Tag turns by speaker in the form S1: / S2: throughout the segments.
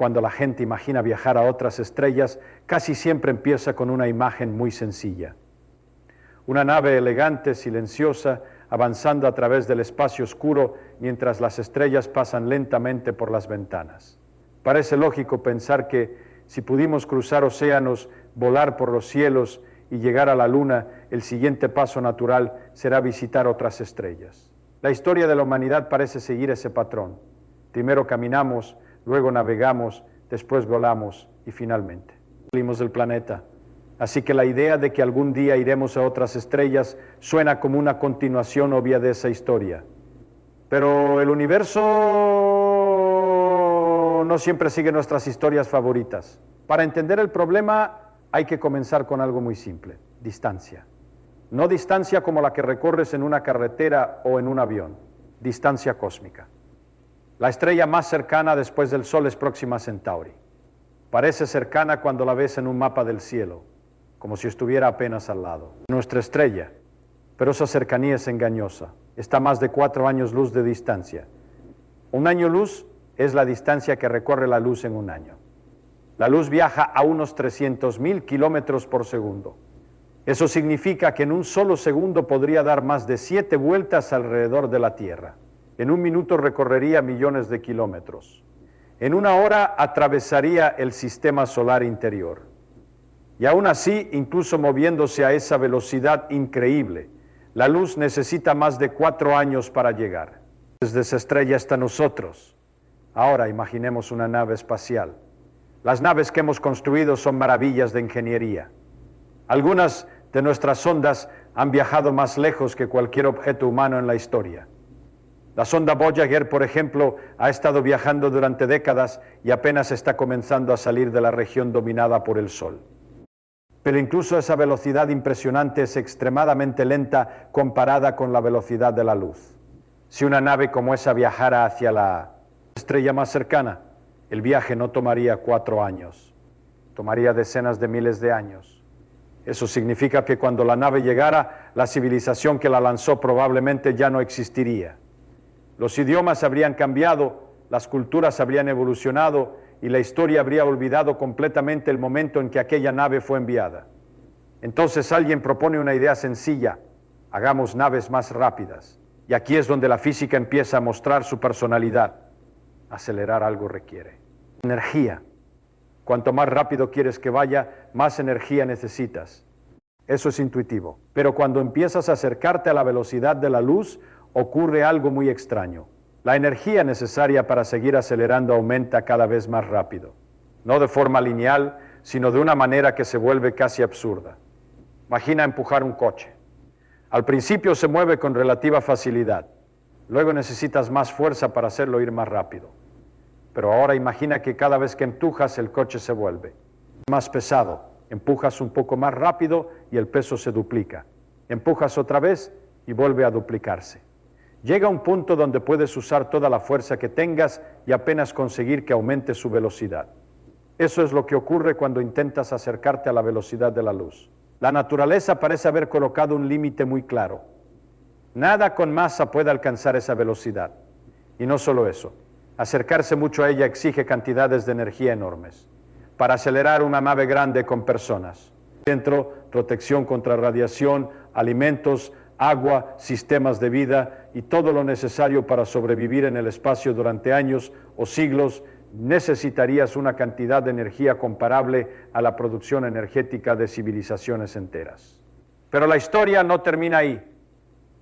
S1: cuando la gente imagina viajar a otras estrellas, casi siempre empieza con una imagen muy sencilla. Una nave elegante, silenciosa, avanzando a través del espacio oscuro mientras las estrellas pasan lentamente por las ventanas. Parece lógico pensar que si pudimos cruzar océanos, volar por los cielos y llegar a la Luna, el siguiente paso natural será visitar otras estrellas. La historia de la humanidad parece seguir ese patrón. Primero caminamos, luego navegamos, después volamos y finalmente salimos del planeta. Así que la idea de que algún día iremos a otras estrellas suena como una continuación obvia de esa historia. Pero el universo no siempre sigue nuestras historias favoritas. Para entender el problema hay que comenzar con algo muy simple: distancia. No distancia como la que recorres en una carretera o en un avión, distancia cósmica. La estrella más cercana después del Sol es Próxima Centauri. Parece cercana cuando la ves en un mapa del cielo, como si estuviera apenas al lado. Nuestra estrella, pero esa cercanía es engañosa. Está a más de 4 años luz de distancia. Un año luz es la distancia que recorre la luz en un año. La luz viaja a unos 300.000 kilómetros por segundo. Eso significa que en un solo segundo podría dar más de 7 vueltas alrededor de la Tierra. En un minuto recorrería millones de kilómetros. En una hora atravesaría el sistema solar interior. Y aún así, incluso moviéndose a esa velocidad increíble, la luz necesita más de 4 años para llegar. Desde esa estrella hasta nosotros. Ahora imaginemos una nave espacial. Las naves que hemos construido son maravillas de ingeniería. Algunas de nuestras sondas han viajado más lejos que cualquier objeto humano en la historia. La sonda Voyager, por ejemplo, ha estado viajando durante décadas y apenas está comenzando a salir de la región dominada por el Sol. Pero incluso esa velocidad impresionante es extremadamente lenta comparada con la velocidad de la luz. Si una nave como esa viajara hacia la estrella más cercana, el viaje no tomaría 4 años, tomaría decenas de miles de años. Eso significa que cuando la nave llegara, la civilización que la lanzó probablemente ya no existiría. Los idiomas habrían cambiado, las culturas habrían evolucionado y la historia habría olvidado completamente el momento en que aquella nave fue enviada. Entonces alguien propone una idea sencilla: hagamos naves más rápidas. Y aquí es donde la física empieza a mostrar su personalidad. Acelerar algo requiere energía. Cuanto más rápido quieres que vaya, más energía necesitas. Eso es intuitivo. Pero cuando empiezas a acercarte a la velocidad de la luz, ocurre algo muy extraño. La energía necesaria para seguir acelerando aumenta cada vez más rápido. No de forma lineal, sino de una manera que se vuelve casi absurda. Imagina empujar un coche. Al principio se mueve con relativa facilidad. Luego necesitas más fuerza para hacerlo ir más rápido. Pero ahora imagina que cada vez que empujas el coche se vuelve más pesado. Empujas un poco más rápido y el peso se duplica. Empujas otra vez y vuelve a duplicarse. Llega un punto donde puedes usar toda la fuerza que tengas y apenas conseguir que aumente su velocidad. Eso es lo que ocurre cuando intentas acercarte a la velocidad de la luz. La naturaleza parece haber colocado un límite muy claro. Nada con masa puede alcanzar esa velocidad. Y no solo eso. Acercarse mucho a ella exige cantidades de energía enormes. Para acelerar una nave grande con personas, dentro, protección contra radiación, alimentos, agua, sistemas de vida y todo lo necesario para sobrevivir en el espacio durante años o siglos, necesitarías una cantidad de energía comparable a la producción energética de civilizaciones enteras. Pero la historia no termina ahí,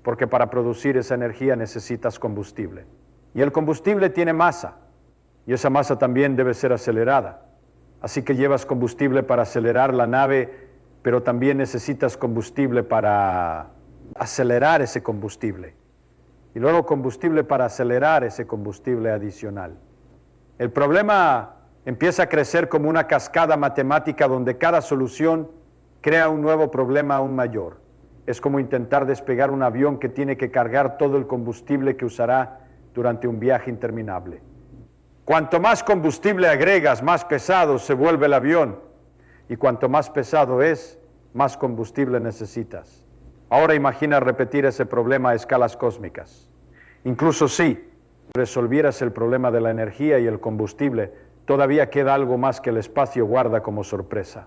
S1: porque para producir esa energía necesitas combustible. Y el combustible tiene masa, y esa masa también debe ser acelerada. Así que llevas combustible para acelerar la nave, pero también necesitas combustible para acelerar ese combustible. Y luego combustible para acelerar ese combustible adicional. El problema empieza a crecer como una cascada matemática donde cada solución crea un nuevo problema aún mayor. Es como intentar despegar un avión que tiene que cargar todo el combustible que usará durante un viaje interminable. Cuanto más combustible agregas, más pesado se vuelve el avión. Y cuanto más pesado es, más combustible necesitas. Ahora imagina repetir ese problema a escalas cósmicas. Incluso si resolvieras el problema de la energía y el combustible, todavía queda algo más que el espacio guarda como sorpresa.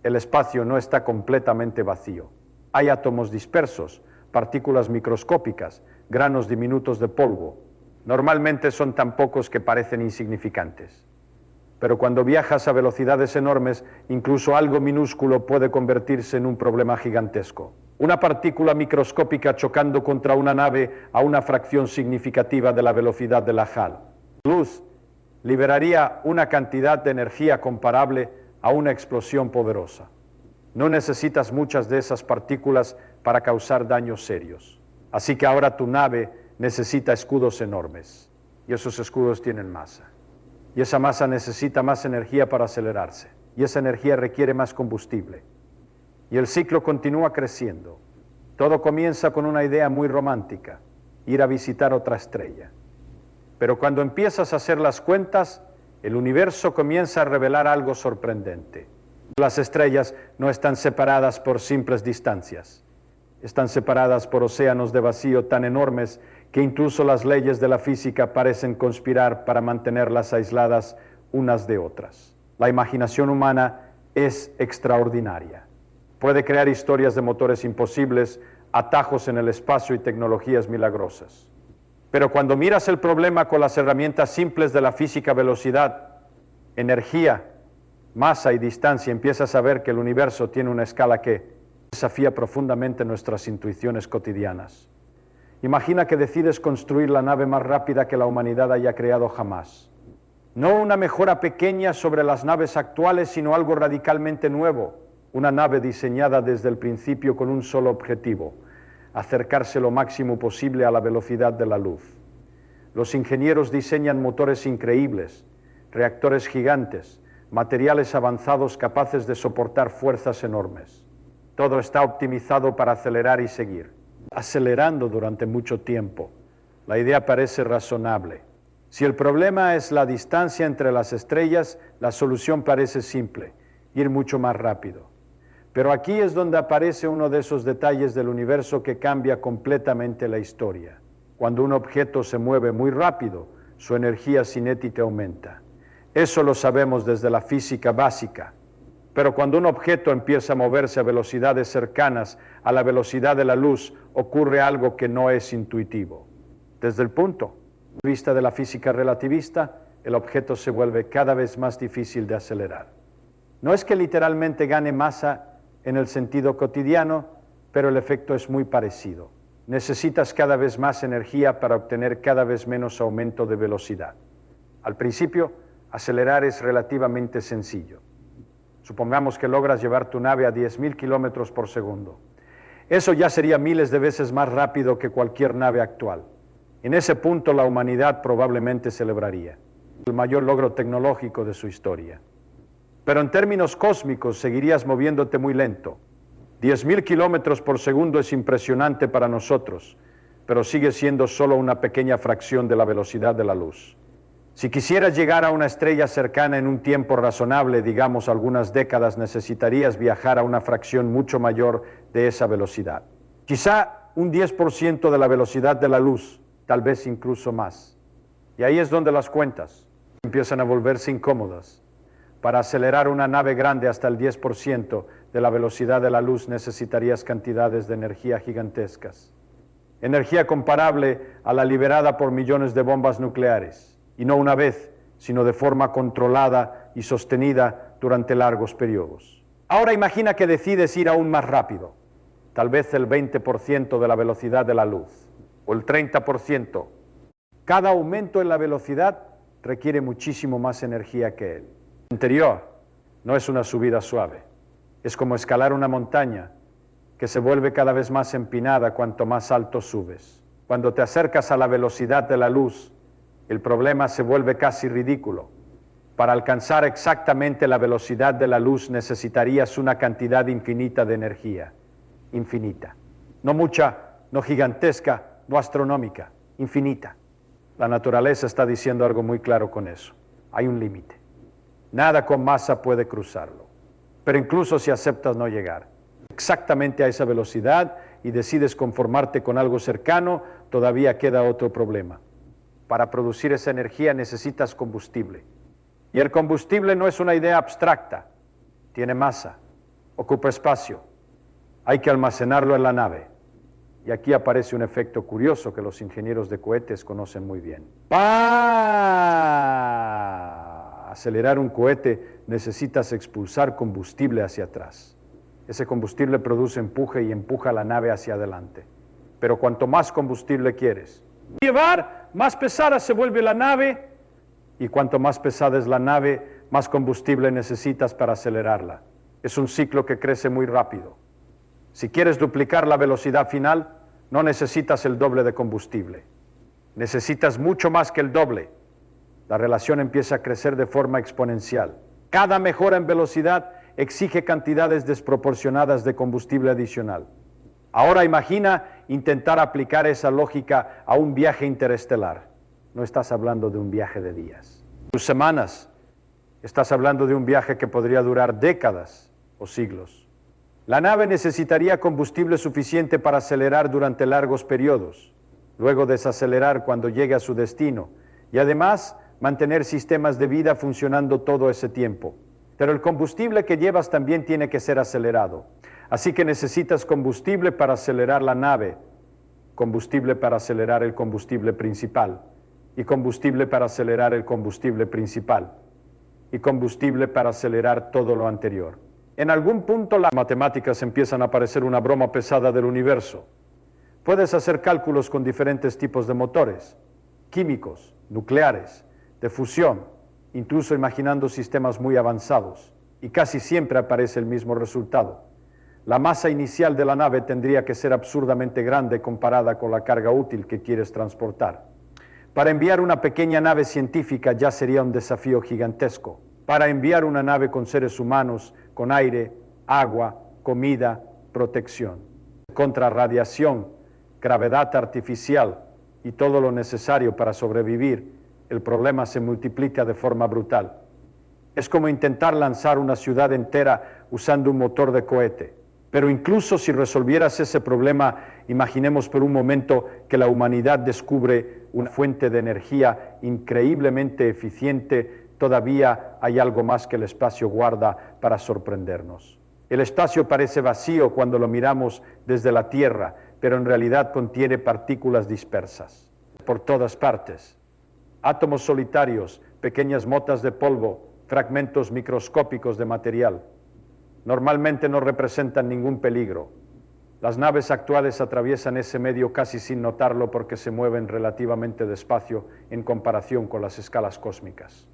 S1: El espacio no está completamente vacío. Hay átomos dispersos, partículas microscópicas, granos diminutos de polvo. Normalmente son tan pocos que parecen insignificantes. Pero cuando viajas a velocidades enormes, incluso algo minúsculo puede convertirse en un problema gigantesco. Una partícula microscópica chocando contra una nave a una fracción significativa de la velocidad de la HAL. Luz liberaría una cantidad de energía comparable a una explosión poderosa. No necesitas muchas de esas partículas para causar daños serios. Así que ahora tu nave necesita escudos enormes. Y esos escudos tienen masa. Y esa masa necesita más energía para acelerarse. Y esa energía requiere más combustible. Y el ciclo continúa creciendo. Todo comienza con una idea muy romántica: ir a visitar otra estrella. Pero cuando empiezas a hacer las cuentas, el universo comienza a revelar algo sorprendente. Las estrellas no están separadas por simples distancias. Están separadas por océanos de vacío tan enormes que incluso las leyes de la física parecen conspirar para mantenerlas aisladas unas de otras. La imaginación humana es extraordinaria. Puede crear historias de motores imposibles, atajos en el espacio y tecnologías milagrosas. Pero cuando miras el problema con las herramientas simples de la física, velocidad, energía, masa y distancia, empiezas a ver que el universo tiene una escala que desafía profundamente nuestras intuiciones cotidianas. Imagina que decides construir la nave más rápida que la humanidad haya creado jamás. No una mejora pequeña sobre las naves actuales, sino algo radicalmente nuevo. Una nave diseñada desde el principio con un solo objetivo: acercarse lo máximo posible a la velocidad de la luz. Los ingenieros diseñan motores increíbles, reactores gigantes, materiales avanzados capaces de soportar fuerzas enormes. Todo está optimizado para acelerar y seguir, acelerando durante mucho tiempo. La idea parece razonable. Si el problema es la distancia entre las estrellas, la solución parece simple: ir mucho más rápido. Pero aquí es donde aparece uno de esos detalles del universo que cambia completamente la historia. Cuando un objeto se mueve muy rápido, su energía cinética aumenta. Eso lo sabemos desde la física básica. Pero cuando un objeto empieza a moverse a velocidades cercanas a la velocidad de la luz, ocurre algo que no es intuitivo. Desde el punto de vista de la física relativista, el objeto se vuelve cada vez más difícil de acelerar. No es que literalmente gane masa en el sentido cotidiano, pero el efecto es muy parecido. Necesitas cada vez más energía para obtener cada vez menos aumento de velocidad. Al principio, acelerar es relativamente sencillo. Supongamos que logras llevar tu nave a 10.000 kilómetros por segundo. Eso ya sería miles de veces más rápido que cualquier nave actual. En ese punto la humanidad probablemente celebraría el mayor logro tecnológico de su historia. Pero en términos cósmicos seguirías moviéndote muy lento. 10.000 kilómetros por segundo es impresionante para nosotros, pero sigue siendo solo una pequeña fracción de la velocidad de la luz. Si quisieras llegar a una estrella cercana en un tiempo razonable, digamos algunas décadas, necesitarías viajar a una fracción mucho mayor de esa velocidad. Quizá un 10% de la velocidad de la luz, tal vez incluso más. Y ahí es donde las cuentas empiezan a volverse incómodas. Para acelerar una nave grande hasta el 10% de la velocidad de la luz necesitarías cantidades de energía gigantescas. Energía comparable a la liberada por millones de bombas nucleares. Y no una vez, sino de forma controlada y sostenida durante largos periodos. Ahora imagina que decides ir aún más rápido. Tal vez el 20% de la velocidad de la luz. O el 30%. Cada aumento en la velocidad requiere muchísimo más energía que él. Interior no es una subida suave, es como escalar una montaña que se vuelve cada vez más empinada cuanto más alto subes. Cuando te acercas a la velocidad de la luz, el problema se vuelve casi ridículo. Para alcanzar exactamente la velocidad de la luz necesitarías una cantidad infinita de energía, infinita. No mucha, no gigantesca, no astronómica, infinita. La naturaleza está diciendo algo muy claro con eso. Hay un límite. Nada con masa puede cruzarlo. Pero incluso si aceptas no llegar exactamente a esa velocidad y decides conformarte con algo cercano, todavía queda otro problema. Para producir esa energía necesitas combustible. Y el combustible no es una idea abstracta, tiene masa, ocupa espacio, hay que almacenarlo en la nave. Y aquí aparece un efecto curioso que los ingenieros de cohetes conocen muy bien. Para acelerar un cohete necesitas expulsar combustible hacia atrás. Ese combustible produce empuje y empuja la nave hacia adelante. Pero cuanto más combustible quieres llevar, más pesada se vuelve la nave, y cuanto más pesada es la nave, más combustible necesitas para acelerarla. Es un ciclo que crece muy rápido. Si quieres duplicar la velocidad final, no necesitas el doble de combustible. Necesitas mucho más que el doble. La relación empieza a crecer de forma exponencial. Cada mejora en velocidad exige cantidades desproporcionadas de combustible adicional. Ahora imagina intentar aplicar esa lógica a un viaje interestelar. No estás hablando de un viaje de días, semanas. Estás hablando de un viaje que podría durar décadas o siglos. La nave necesitaría combustible suficiente para acelerar durante largos periodos, luego desacelerar cuando llegue a su destino, y además mantener sistemas de vida funcionando todo ese tiempo. Pero el combustible que llevas también tiene que ser acelerado. Así que necesitas combustible para acelerar la nave, combustible para acelerar el combustible principal, y combustible para acelerar el combustible principal, y combustible para acelerar todo lo anterior. En algún punto las matemáticas empiezan a parecer una broma pesada del universo. Puedes hacer cálculos con diferentes tipos de motores, químicos, nucleares, de fusión, incluso imaginando sistemas muy avanzados, y casi siempre aparece el mismo resultado. La masa inicial de la nave tendría que ser absurdamente grande comparada con la carga útil que quieres transportar. Para enviar una pequeña nave científica ya sería un desafío gigantesco. Para enviar una nave con seres humanos, con aire, agua, comida, protección, contra radiación, gravedad artificial y todo lo necesario para sobrevivir, el problema se multiplica de forma brutal. Es como intentar lanzar una ciudad entera usando un motor de cohete. Pero incluso si resolvieras ese problema, imaginemos por un momento que la humanidad descubre una fuente de energía increíblemente eficiente. Todavía hay algo más que el espacio guarda para sorprendernos. El espacio parece vacío cuando lo miramos desde la Tierra, pero en realidad contiene partículas dispersas por todas partes. Átomos solitarios, pequeñas motas de polvo, fragmentos microscópicos de material. Normalmente no representan ningún peligro. Las naves actuales atraviesan ese medio casi sin notarlo porque se mueven relativamente despacio en comparación con las escalas cósmicas.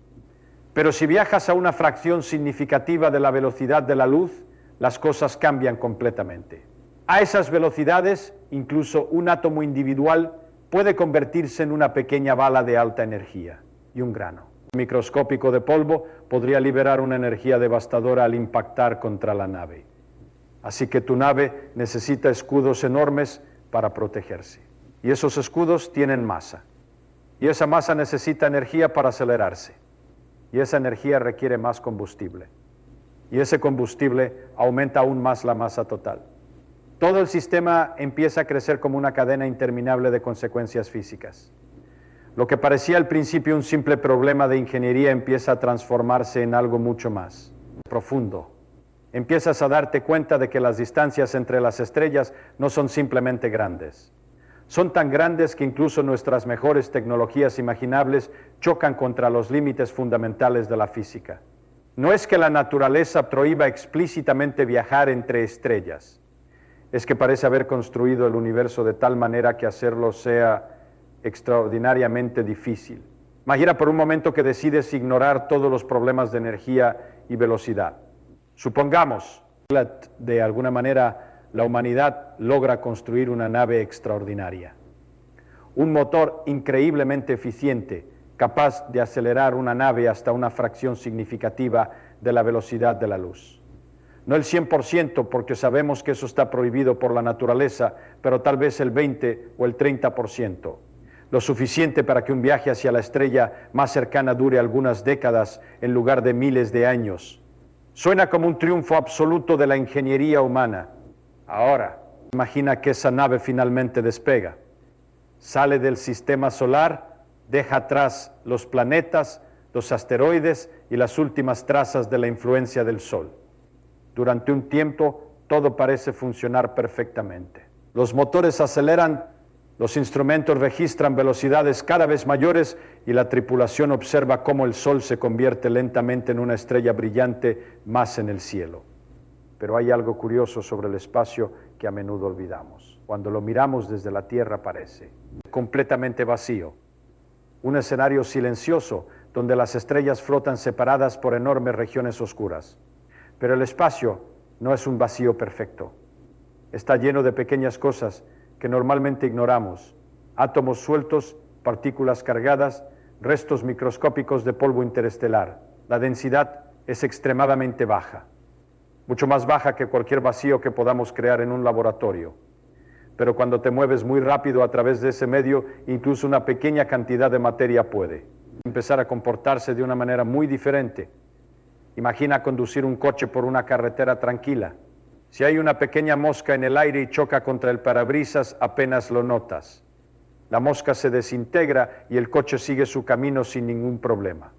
S1: Pero si viajas a una fracción significativa de la velocidad de la luz, las cosas cambian completamente. A esas velocidades, incluso un átomo individual puede convertirse en una pequeña bala de alta energía y un grano microscópico de polvo podría liberar una energía devastadora al impactar contra la nave. Así que tu nave necesita escudos enormes para protegerse. Y esos escudos tienen masa. Y esa masa necesita energía para acelerarse. Y esa energía requiere más combustible. Y ese combustible aumenta aún más la masa total. Todo el sistema empieza a crecer como una cadena interminable de consecuencias físicas. Lo que parecía al principio un simple problema de ingeniería empieza a transformarse en algo mucho más profundo. Empiezas a darte cuenta de que las distancias entre las estrellas no son simplemente grandes. Son tan grandes que incluso nuestras mejores tecnologías imaginables chocan contra los límites fundamentales de la física. No es que la naturaleza prohíba explícitamente viajar entre estrellas. Es que parece haber construido el universo de tal manera que hacerlo sea extraordinariamente difícil. Imagina por un momento que decides ignorar todos los problemas de energía y velocidad. Supongamos que de alguna manera la humanidad logra construir una nave extraordinaria. Un motor increíblemente eficiente, capaz de acelerar una nave hasta una fracción significativa de la velocidad de la luz. No el 100%, porque sabemos que eso está prohibido por la naturaleza, pero tal vez el 20 o el 30%. Lo suficiente para que un viaje hacia la estrella más cercana dure algunas décadas en lugar de miles de años. Suena como un triunfo absoluto de la ingeniería humana. Ahora, imagina que esa nave finalmente despega. Sale del sistema solar, deja atrás los planetas, los asteroides y las últimas trazas de la influencia del Sol. Durante un tiempo, todo parece funcionar perfectamente. Los motores aceleran, los instrumentos registran velocidades cada vez mayores y la tripulación observa cómo el Sol se convierte lentamente en una estrella brillante más en el cielo. Pero hay algo curioso sobre el espacio que a menudo olvidamos. Cuando lo miramos desde la Tierra parece completamente vacío. Un escenario silencioso donde las estrellas flotan separadas por enormes regiones oscuras. Pero el espacio no es un vacío perfecto. Está lleno de pequeñas cosas que normalmente ignoramos. Átomos sueltos, partículas cargadas, restos microscópicos de polvo interestelar. La densidad es extremadamente baja, mucho más baja que cualquier vacío que podamos crear en un laboratorio. Pero cuando te mueves muy rápido a través de ese medio, incluso una pequeña cantidad de materia puede empezar a comportarse de una manera muy diferente. Imagina conducir un coche por una carretera tranquila. Si hay una pequeña mosca en el aire y choca contra el parabrisas, apenas lo notas. La mosca se desintegra y el coche sigue su camino sin ningún problema.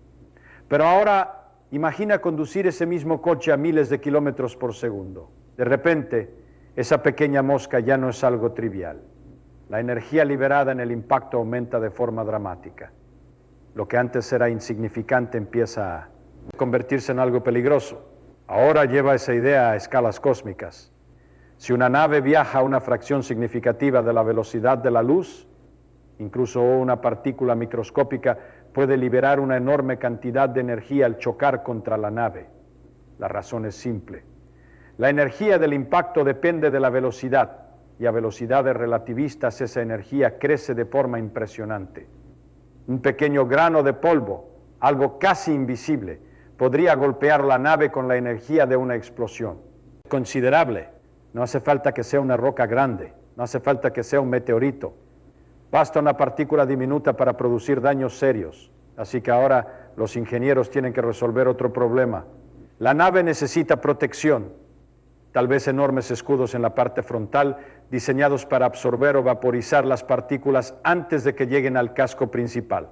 S1: Pero ahora, imagina conducir ese mismo coche a miles de kilómetros por segundo. De repente, esa pequeña mosca ya no es algo trivial. La energía liberada en el impacto aumenta de forma dramática. Lo que antes era insignificante empieza a convertirse en algo peligroso. Ahora lleva esa idea a escalas cósmicas. Si una nave viaja a una fracción significativa de la velocidad de la luz, incluso una partícula microscópica puede liberar una enorme cantidad de energía al chocar contra la nave. La razón es simple. La energía del impacto depende de la velocidad, y a velocidades relativistas esa energía crece de forma impresionante. Un pequeño grano de polvo, algo casi invisible, podría golpear la nave con la energía de una explosión. Considerable. No hace falta que sea una roca grande, no hace falta que sea un meteorito. Basta una partícula diminuta para producir daños serios. Así que ahora los ingenieros tienen que resolver otro problema. La nave necesita protección. Tal vez enormes escudos en la parte frontal, diseñados para absorber o vaporizar las partículas antes de que lleguen al casco principal.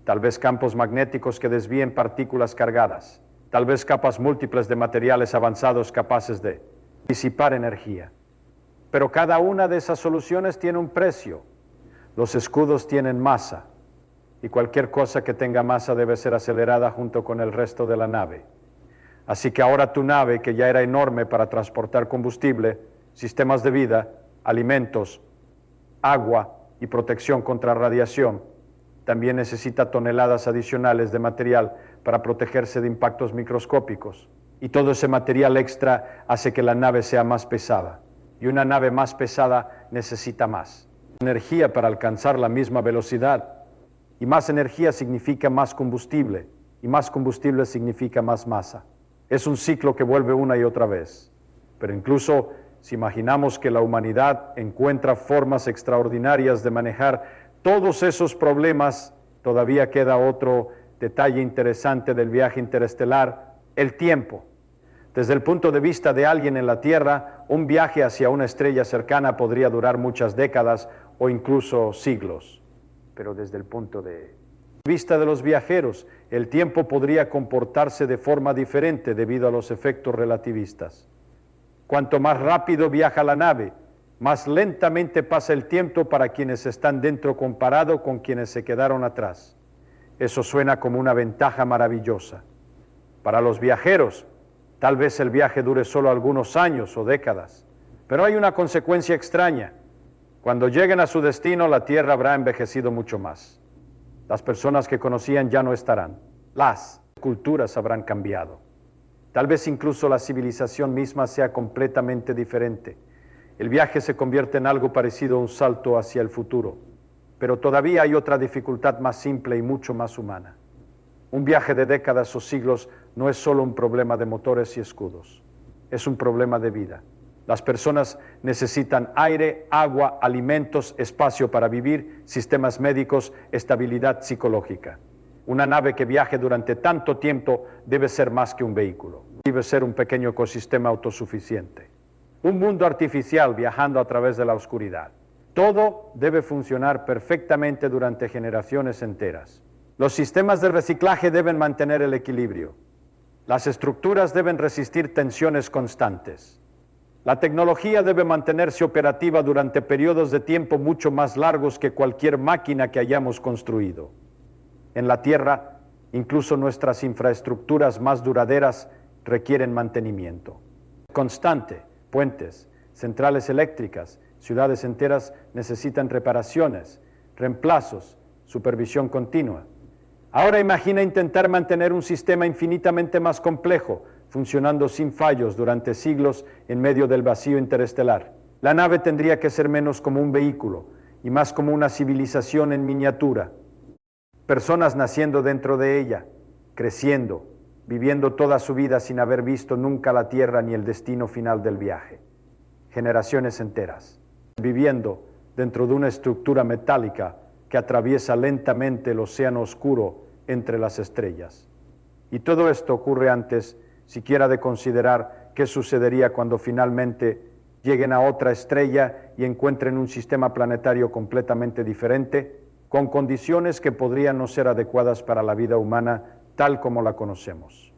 S1: Tal vez campos magnéticos que desvíen partículas cargadas. Tal vez capas múltiples de materiales avanzados capaces de disipar energía. Pero cada una de esas soluciones tiene un precio. Los escudos tienen masa, y cualquier cosa que tenga masa debe ser acelerada junto con el resto de la nave. Así que ahora tu nave, que ya era enorme para transportar combustible, sistemas de vida, alimentos, agua y protección contra radiación, también necesita toneladas adicionales de material para protegerse de impactos microscópicos. Y todo ese material extra hace que la nave sea más pesada. Y una nave más pesada necesita más energía para alcanzar la misma velocidad. Y más energía significa más combustible. Y más combustible significa más masa. Es un ciclo que vuelve una y otra vez. Pero incluso si imaginamos que la humanidad encuentra formas extraordinarias de manejar todos esos problemas, todavía queda otro detalle interesante del viaje interestelar: el tiempo. Desde el punto de vista de alguien en la Tierra, un viaje hacia una estrella cercana podría durar muchas décadas o incluso siglos. Pero desde el punto de vista de los viajeros, el tiempo podría comportarse de forma diferente debido a los efectos relativistas. Cuanto más rápido viaja la nave, más lentamente pasa el tiempo para quienes están dentro comparado con quienes se quedaron atrás. Eso suena como una ventaja maravillosa. Para los viajeros, tal vez el viaje dure solo algunos años o décadas, pero hay una consecuencia extraña. Cuando lleguen a su destino, la Tierra habrá envejecido mucho más. Las personas que conocían ya no estarán. Las culturas habrán cambiado. Tal vez incluso la civilización misma sea completamente diferente. El viaje se convierte en algo parecido a un salto hacia el futuro. Pero todavía hay otra dificultad más simple y mucho más humana. Un viaje de décadas o siglos no es solo un problema de motores y escudos. Es un problema de vida. Las personas necesitan aire, agua, alimentos, espacio para vivir, sistemas médicos, estabilidad psicológica. Una nave que viaje durante tanto tiempo debe ser más que un vehículo. Debe ser un pequeño ecosistema autosuficiente. Un mundo artificial viajando a través de la oscuridad. Todo debe funcionar perfectamente durante generaciones enteras. Los sistemas de reciclaje deben mantener el equilibrio. Las estructuras deben resistir tensiones constantes. La tecnología debe mantenerse operativa durante periodos de tiempo mucho más largos que cualquier máquina que hayamos construido. En la Tierra, incluso nuestras infraestructuras más duraderas requieren mantenimiento constante. Puentes, centrales eléctricas, ciudades enteras necesitan reparaciones, reemplazos, supervisión continua. Ahora imagina intentar mantener un sistema infinitamente más complejo, funcionando sin fallos durante siglos en medio del vacío interestelar. La nave tendría que ser menos como un vehículo y más como una civilización en miniatura. Personas naciendo dentro de ella, creciendo, viviendo toda su vida sin haber visto nunca la Tierra ni el destino final del viaje. Generaciones enteras, viviendo dentro de una estructura metálica que atraviesa lentamente el océano oscuro entre las estrellas. Y todo esto ocurre antes siquiera de considerar qué sucedería cuando finalmente lleguen a otra estrella y encuentren un sistema planetario completamente diferente, con condiciones que podrían no ser adecuadas para la vida humana tal como la conocemos.